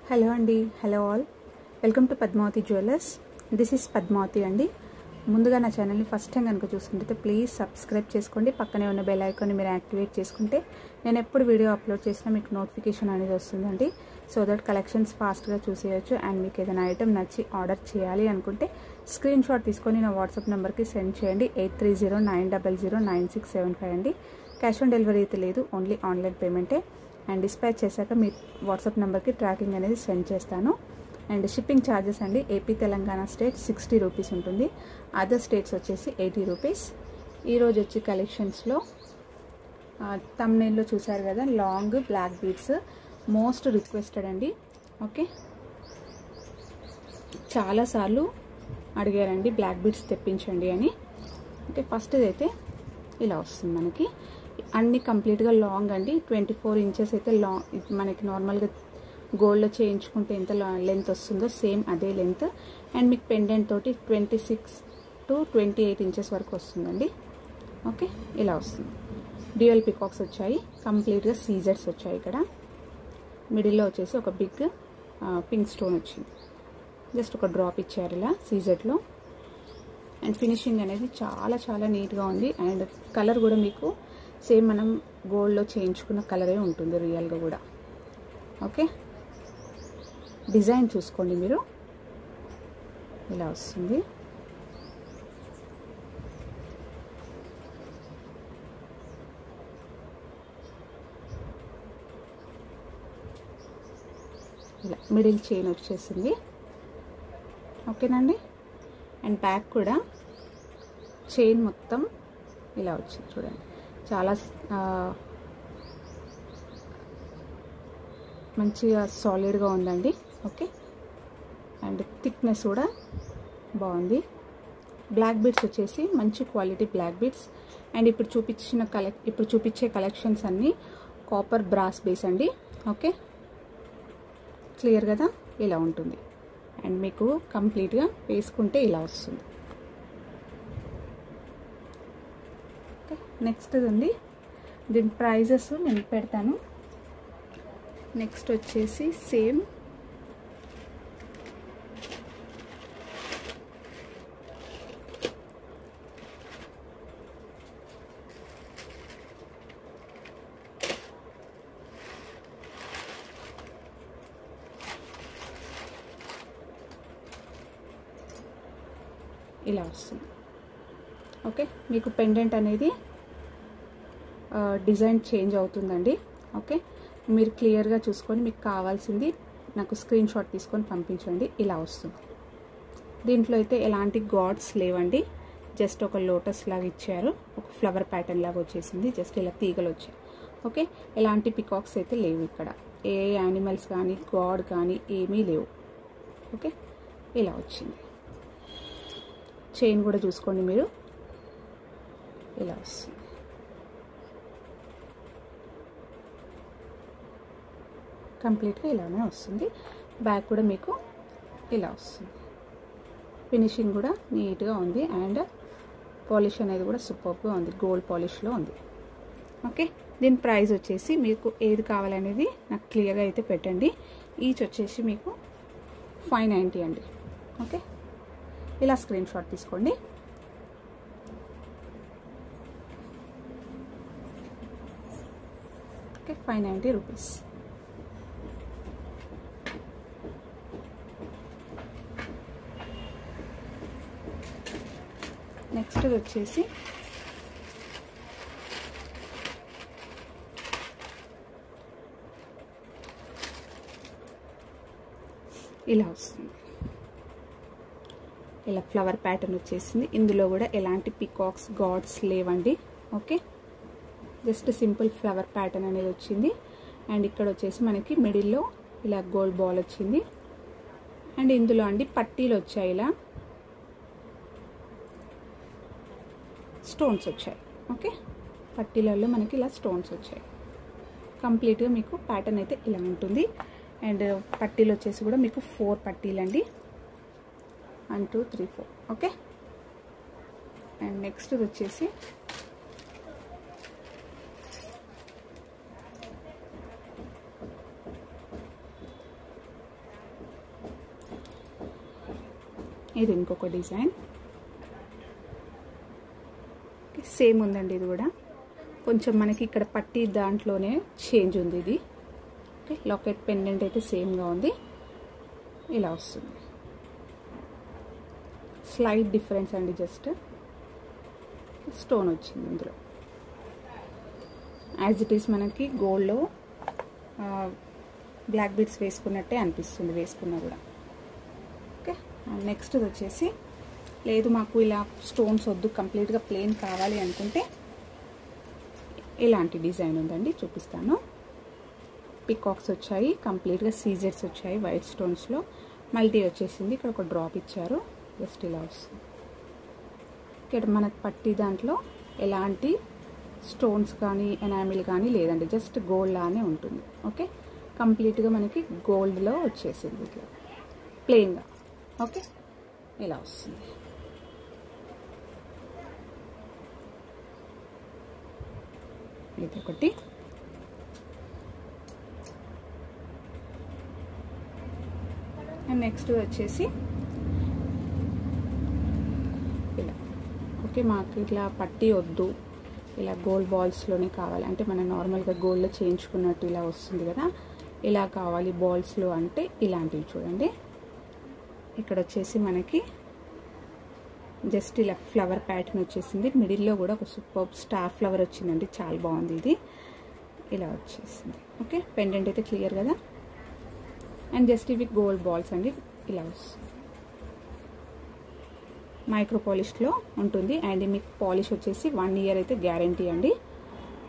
Hello అండి, hello all, welcome to Padmavati Jewellers. This is Padmavati అండి. ముందుగా నా ఛానల్ని ఫస్ట్ టైం కనుక చూస్తుంటే ప్లీజ్ సబ్స్క్రైబ్ చేసుకోండి. పక్కనే ఉన్న బెల్ ఐకాన్ని మీరు యాక్టివేట్ చేసుకుంటే నేను ఎప్పుడు వీడియో అప్లోడ్ చేసినా మీకు నోటిఫికేషన్ అనేది వస్తుందండి. సో దట్ కలెక్షన్స్ ఫాస్ట్గా చూసేయచ్చు. అండ్ మీకు ఏదైనా ఐటమ్ నచ్చి ఆర్డర్ చేయాలి అనుకుంటే స్క్రీన్ షాట్ తీసుకొని నా వాట్సాప్ నెంబర్కి సెండ్ చేయండి. 8309009675 అండి. క్యాష్ ఆన్ డెలివరీ అయితే లేదు, ఓన్లీ ఆన్లైన్ పేమెంటే. అండ్ డిస్పాచ్ చేశాక మీ వాట్సాప్ నెంబర్కి ట్రాకింగ్ అనేది సెండ్ చేస్తాను. అండ్ షిప్పింగ్ ఛార్జెస్ అండి, ఏపీ తెలంగాణ స్టేట్ 60 రూపీస్ ఉంటుంది, అదర్ స్టేట్స్ వచ్చేసి 80 రూపీస్. ఈరోజు వచ్చి కలెక్షన్స్లో థంబ్నెయిల్లో చూసారు కదా, long black beads most requested అండి. ఓకే, చాలాసార్లు అడిగారండి బ్లాక్ బీడ్స్ తెప్పించండి అని. ఓకే, ఫస్ట్ అయితే ఇలా వస్తుంది మనకి, అన్ని కంప్లీట్గా లాంగ్ అండి. 24 ఇంచెస్ అయితే లాంగ్, మనకి నార్మల్గా గోల్డ్లో చేయించుకుంటే ఎంత లెంత్ వస్తుందో సేమ్ అదే లెంత్. అండ్ మీకు పెండెంట్ తోటి 26 to 28 ఇంచెస్ వరకు వస్తుందండి. ఓకే, ఇలా వస్తుంది. డ్యూయల్ పికాక్స్ వచ్చాయి, కంప్లీట్గా సీజర్స్ వచ్చాయి. ఇక్కడ మిడిల్లో వచ్చేసి ఒక బిగ్ పింక్ స్టోన్ వచ్చింది, జస్ట్ ఒక డ్రాప్ ఇచ్చారు ఇలా సీజర్లో. అండ్ ఫినిషింగ్ అనేది చాలా చాలా నీట్గా ఉంది. అండ్ కలర్ కూడా మీకు సేమ్ మనం గోల్డ్లో చేయించుకున్న కలరే ఉంటుంది రియల్గా కూడా. ఓకే, డిజైన్ చూసుకోండి మీరు, ఇలా వస్తుంది. ఇలా మిడిల్ చైన్ వచ్చేసింది. ఓకేనండి. అండ్ బ్యాక్ కూడా చైన్ మొత్తం ఇలా వచ్చింది చూడండి, చాలా మంచిగా సాలిడ్గా ఉందండి. ఓకే, అండ్ థిక్నెస్ కూడా బాగుంది. బ్లాక్ బీడ్స్ వచ్చేసి మంచి క్వాలిటీ బ్లాక్ బీడ్స్. అండ్ ఇప్పుడు చూపించే కలెక్షన్స్ అన్నీ కాపర్ బ్రాస్ బేస్ అండి. ఓకే, క్లియర్ కదా, ఇలా ఉంటుంది. అండ్ మీకు కంప్లీట్గా వేసుకుంటే ఇలా వస్తుంది. ఓకే, నెక్స్ట్ ఉంది, దీని ప్రైజెస్ నేను పెడతాను. నెక్స్ట్ వచ్చేసి సేమ్ ఇలా వస్తుంది. ఓకే, మీకు పెండెంట్ అనేది డిజైన్ చేంజ్ అవుతుందండి. ఓకే, మీరు క్లియర్గా చూసుకొని మీకు కావాల్సింది నాకు స్క్రీన్ షాట్ తీసుకొని పంపించండి. ఇలా వస్తుంది. దీంట్లో అయితే ఎలాంటి గాడ్స్ లేవండి, జస్ట్ ఒక లోటస్ లాగా ఇచ్చారు, ఒక ఫ్లవర్ ప్యాటర్న్ లాగా వచ్చేసింది, జస్ట్ ఇలా తీగలు వచ్చాయి. ఓకే, ఎలాంటి పికాక్స్ అయితే లేవు ఇక్కడ, ఏ యానిమల్స్ కానీ గాడ్ కానీ ఏమీ లేవు. ఓకే, ఇలా వచ్చింది. చైన్ కూడా చూసుకోండి మీరు, ఇలా వస్తుంది. కంప్లీట్గా ఇలానే వస్తుంది. బ్యాక్ కూడా మీకు ఇలా వస్తుంది. ఫినిషింగ్ కూడా నీట్గా ఉంది. అండ్ పాలిష్ అనేది కూడా సూపర్గా ఉంది, గోల్డ్ పాలిష్లో ఉంది. ఓకే, దీని ప్రైస్ వచ్చేసి మీకు ఏది కావాలనేది నాకు క్లియర్గా అయితే పెట్టండి. ఈచ్ వచ్చేసి మీకు 590 అండి. ఓకే, ఇలా స్క్రీన్ షాట్ తీసుకోండి. Okay, 590 rupees. నెక్స్ట్ వచ్చేసి ఇలా వస్తుంది, ఇలా ఫ్లవర్ ప్యాటర్న్ వచ్చేసింది. ఇందులో కూడా ఎలాంటి పికాక్స్ గాడ్స్ లేవండి. Okay, just simple flower pattern అనేది వచ్చింది. అండ్ ఇక్కడ వచ్చేసి మనకి మిడిల్లో ఇలా గోల్డ్ బాల్ వచ్చింది. అండ్ ఇందులో అండి పట్టీలు వచ్చాయి, ఇలా స్టోన్స్ వచ్చాయి. ఓకే, పట్టీలలో మనకి ఇలా స్టోన్స్ వచ్చాయి. కంప్లీట్గా మీకు ప్యాటర్న్ అయితే ఇలా ఉంటుంది. అండ్ పట్టీలు వచ్చేసి కూడా మీకు 4 పట్టీలు అండి, 1 2 3 4. ఓకే, అండ్ నెక్స్ట్ వచ్చేసి ఇది ఇంకొక డిజైన్, సేమ్ ఉందండి. ఇది కూడా కొంచెం మనకి ఇక్కడ పట్టి దాంట్లోనే చేంజ్ ఉంది. ఇది ఓకే, లాకెట్ పెండెంట్ అయితే సేమ్గా ఉంది. ఇలా వస్తుంది, స్లైట్ డిఫరెన్స్ అండి, జస్ట్ స్టోన్ వచ్చింది ఇందులో. యాజ్ ఇట్ ఈస్ మనకి గోల్డ్లో బ్లాక్ బీడ్స్ వేసుకున్నట్టే అనిపిస్తుంది వేసుకున్నా కూడా. ఓకే, నెక్స్ట్ వచ్చేసి లేదు మాకు ఇలా స్టోన్స్ వద్దు, కంప్లీట్గా ప్లెయిన్ కావాలి అనుకుంటే ఇలాంటి డిజైన్ ఉందండి, చూపిస్తాను. పికాక్స్ వచ్చాయి, కంప్లీట్గా సీజెడ్స్ వచ్చాయి వైట్ స్టోన్స్లో, మల్టీ వచ్చేసింది. ఇక్కడ ఒక డ్రాప్ ఇచ్చారు, జస్ట్ ఇలా వస్తుంది. ఇక్కడ మనకు పట్టి దాంట్లో ఎలాంటి స్టోన్స్ కానీ ఎనామిల్ కానీ లేదండి, జస్ట్ గోల్డ్ లానే ఉంటుంది. ఓకే, కంప్లీట్గా మనకి గోల్డ్లో వచ్చేసింది ఇట్లా ప్లెయిన్గా. ఓకే, ఇలా వస్తుంది. ఇది ఒకటి. అండ్ నెక్స్ట్ వచ్చేసి ఇలా. ఓకే, మాకు ఇట్లా పట్టి వద్దు, ఇలా గోల్డ్ బాల్స్లోనే కావాలి అంటే మనం నార్మల్గా గోల్డ్లో చేయించుకున్నట్టు ఇలా వస్తుంది కదా, ఇలా కావాలి బాల్స్లో అంటే ఇలాంటివి చూడండి. ఇక్కడ వచ్చేసి మనకి జస్ట్ ఇలా ఫ్లవర్ ప్యాటర్న్ వచ్చేసింది, మిడిల్లో కూడా ఒక సూపర్ స్టార్ ఫ్లవర్ వచ్చిందండి, చాలా బాగుంది. ఇది ఇలా వచ్చేసింది. ఓకే, పెండెంట్ అయితే క్లియర్ కదా. అండ్ జస్ట్ ఇవి గోల్డ్ బాల్స్ అండి, ఇలా వస్తుంది. మైక్రో పాలిష్లో ఉంటుంది. అండ్ మీకు పాలిష్ వచ్చేసి 1 ఇయర్ అయితే గ్యారంటీ అండి.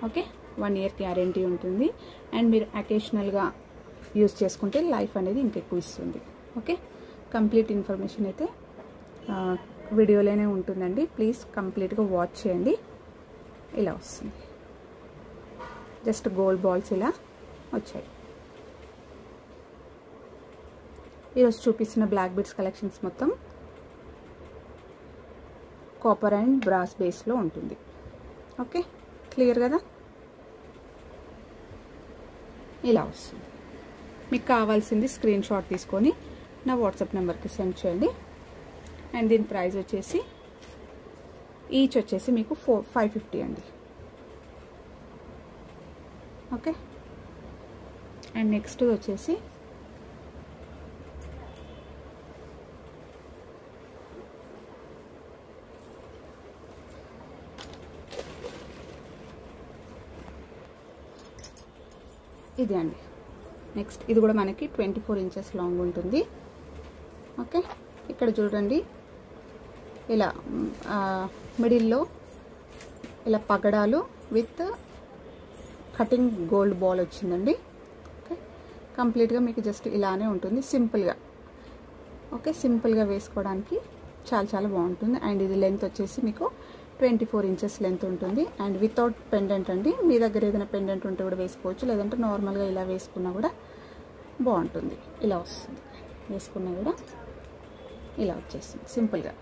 ఓకే, 1 ఇయర్ గ్యారంటీ ఉంటుంది. అండ్ మీరు అకేషనల్గా యూజ్ చేసుకుంటే లైఫ్ అనేది ఇంకెక్కువ ఇస్తుంది. ఓకే, కంప్లీట్ ఇన్ఫర్మేషన్ అయితే వీడియోలోనే ఉంటుందండి, ప్లీజ్ కంప్లీట్గా వాచ్ చేయండి. ఇలా వస్తుంది, జస్ట్ గోల్డ్ బాల్స్ ఇలా వచ్చాయి. ఈరోజు చూపిస్తున్న బ్లాక్ బీడ్స్ కలెక్షన్స్ మొత్తం కాపర్ అండ్ బ్రాస్ బేస్లో ఉంటుంది. ఓకే, క్లియర్ కదా. ఇలా వస్తుంది. మీకు కావాల్సింది స్క్రీన్ షాట్ తీసుకొని నా వాట్సాప్ నెంబర్కి సెండ్ చేయండి. అండ్ దీని ప్రైస్ వచ్చేసి ఈచ్ వచ్చేసి మీకు 550 అండి. ఓకే, అండ్ నెక్స్ట్ వచ్చేసి ఇది అండి. నెక్స్ట్ ఇది కూడా మనకి 24 ఇంచెస్ లాంగ్ ఉంటుంది. ఓకే, ఇక్కడ చూడండి ఇలా మిడిల్లో ఇలా పగడాలు విత్ కటింగ్ గోల్డ్ బాల్ వచ్చిందండి. ఓకే, కంప్లీట్గా మీకు జస్ట్ ఇలానే ఉంటుంది సింపుల్గా. ఓకే, సింపుల్గా వేసుకోవడానికి చాలా చాలా బాగుంటుంది. అండ్ ఇది లెంత్ వచ్చేసి మీకు 24 ఇంచెస్ లెంత్ ఉంటుంది. అండ్ వితౌట్ పెండెంట్ అండి, మీ దగ్గర ఏదైనా పెండెంట్ ఉంటే కూడా వేసుకోవచ్చు, లేదంటే నార్మల్గా ఇలా వేసుకున్నా కూడా బాగుంటుంది. ఇలా వస్తుంది, వేసుకున్నా కూడా ఇలా వచ్చేస్తుంది సింపుల్గా.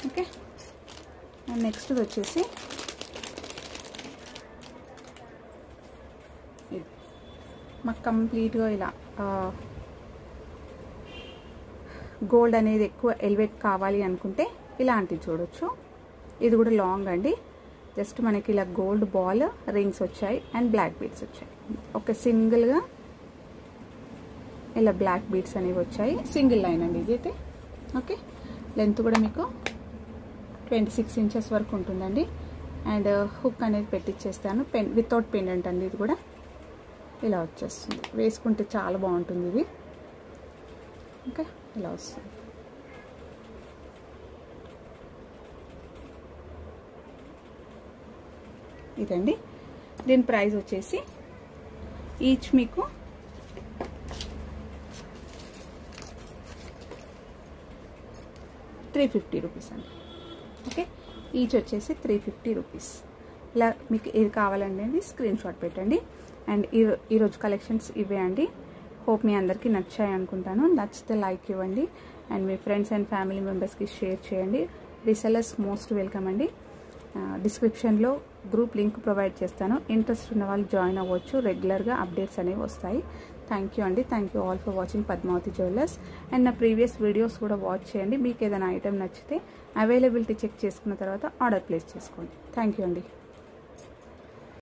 ఓకే, అండ్ నెక్స్ట్ వచ్చేసి ఇది మాకు కంప్లీట్గా ఇలా గోల్డ్ అనేది ఎక్కువ ఎలివేట్ కావాలి అనుకుంటే ఇలాంటివి చూడొచ్చు. ఇది కూడా లాంగ్ అండి, జస్ట్ మనకి ఇలా గోల్డ్ బాల్ రింగ్స్ వచ్చాయి అండ్ బ్లాక్ బీడ్స్ వచ్చాయి. ఒక సింగిల్గా ఇలా బ్లాక్ బీడ్స్ అనేవి వచ్చాయి, సింగిల్ లైన్ అండి ఇది అయితే. ఓకే, లెంత్ కూడా మీకు 26 ఇంచెస్ వరకు ఉంటుందండి. అండ్ హుక్ అనేది పెట్టిచ్చేస్తాను, వితౌట్ పెండెంట్ అండి. ఇది కూడా ఇలా వచ్చేస్తుంది, వేసుకుంటే చాలా బాగుంటుంది ఇది. ఓకే, ఇలా వస్తుంది. ఇదండి, దీని ప్రైస్ వచ్చేసి ఈచ్ మీకు 350 రూపీస్ అండి. ఓకే, ఈచ్ వచ్చేసి 350 రూపీస్. ఇలా మీకు ఏది కావాలండి స్క్రీన్ షాట్ పెట్టండి. అండ్ ఈరోజు కలెక్షన్స్ ఇవే అండి. హోప్ మీ అందరికీ నచ్చాయి అనుకుంటాను. నచ్చితే లైక్ ఇవ్వండి అండ్ మీ ఫ్రెండ్స్ అండ్ ఫ్యామిలీ మెంబర్స్కి షేర్ చేయండి. రీసెల్లర్స్ మోస్ట్ వెల్కమ్ అండి. డిస్క్రిప్షన్లో గ్రూప్ లింక్ ప్రొవైడ్ చేస్తాను, ఇంట్రెస్ట్ ఉన్న వాళ్ళు జాయిన్ అవ్వచ్చు. రెగ్యులర్గా అప్డేట్స్ అనేవి వస్తాయి. థ్యాంక్ యూ అండి. Thank you all for watching Padmavati Jewellers. And నా ప్రీవియస్ వీడియోస్ కూడా వాచ్ చేయండి. మీకు ఏదైనా ఐటెం నచ్చితే అవైలబిలిటీ చెక్ చేసుకున్న తర్వాత ఆర్డర్ ప్లేస్ చేసుకోండి. థ్యాంక్ యూ అండి.